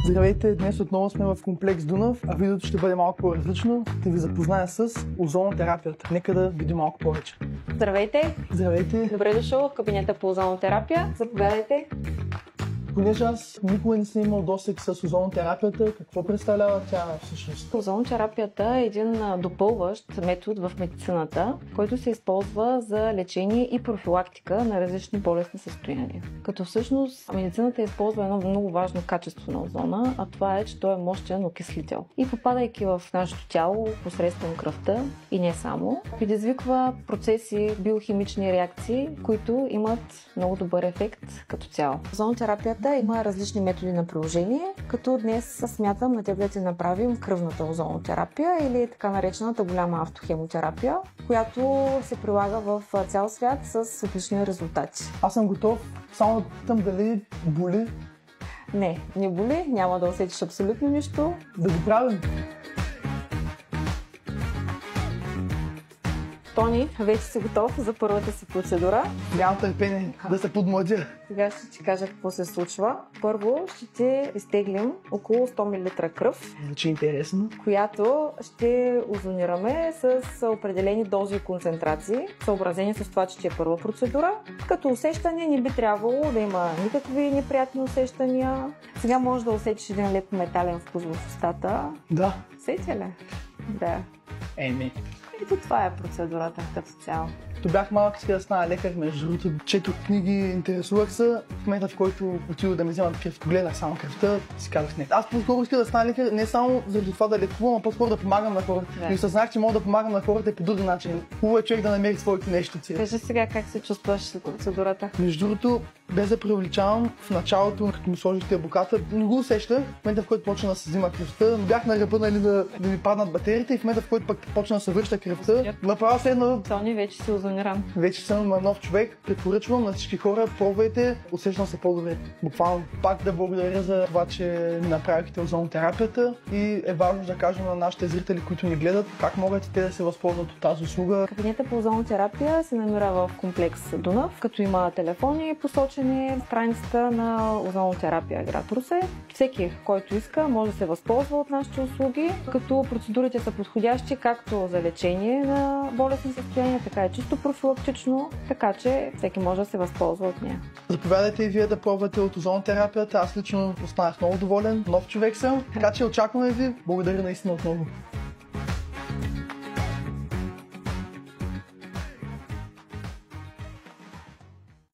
Здравейте, днес отново сме в комплекс Дунав, а видеото ще бъде малко по-различно. Ще ви запозная с озонотерапията. Нека да видим малко повече. Здравейте! Здравейте! Добре дошъл в кабинета по озонотерапия. Заповядайте. Понеже аз никога не съм имал досег с озонотерапията, какво представлява тя всъщност? Озонотерапията е един допълващ метод в медицината, който се използва за лечение и профилактика на различни болестни състояния. Като всъщност медицината използва едно много важно качество на озона, а това е, че той е мощен окислител. И попадайки в нашето тяло посредством кръвта и не само, предизвиква процеси, биохимични реакции, които имат много добър ефект като цяло. Озонотерапията има различни методи на приложение, като днес смятам на теб да ти направим кръвната озонотерапия или така наречената голяма автохемотерапия, която се прилага в цял свят с отлични резултати. Аз съм готов, само да питам дали боли. Не боли, няма да усетиш абсолютно нищо. Да го правим. Тони, вече си готов за първата си процедура. Нямам търпение да се подмладя. Сега ще ти кажа какво се случва. Първо ще ти изтеглим около 100 мл кръв. Звучи интересно. Която ще озонираме с определени дози и концентрации, съобразени с това, че ти е първа процедура. Като усещане не би трябвало да има никакви неприятни усещания. Сега можеш да усетиш един леко метален вкус в устата. Да. Усети ли? Да. Не. Ето това е процедурата като цяло. Като бях малък, исках да стана лекар, между другото, четох книги, интересувах се. В момента, в който отидох да ми вземат кръв, гледах само кръвта, си казах не. Аз по-скоро исках да стана лекар не само заради това да лекувам, а по-скоро да помагам на хората. И осъзнах, че мога да помагам на хората и по друг начин. Хубаво е човек да намери своето нещо. Кажи сега как се чувстваш след процедурата. Между другото, без да преувеличавам, в началото, като ми сложихте буката, не го усещах. В момента, в който почна да се взима кръвта, но бях на ръба, нали, да ми паднат батериите и в момента, в който пък почна да се връща кръвта, направо следно. Тони, вече си озониран. Вече съм нов човек. Препоръчвам на всички хора, пробвайте, усещам се по-добре. Буквално. Пак да благодаря за това, че ми направихте озонотерапията и е важно да кажем на нашите зрители, които ни гледат, как могат те да се възползват от тази услуга. Кабинета по озонотерапия се намира в комплекс Дунав, като има телефони посочени в страницата на озонотерапия град Русе. Всеки, който иска, може да се възползва от нашите услуги, като процедурите са подходящи както за лечение на болестни състояния, така и чисто профилактично, така че всеки може да се възползва от нея. Заповядайте и вие да пробвате от озонотерапията. Аз лично останах много доволен. Нов човек съм, така че очакваме ви. Благодаря наистина отново.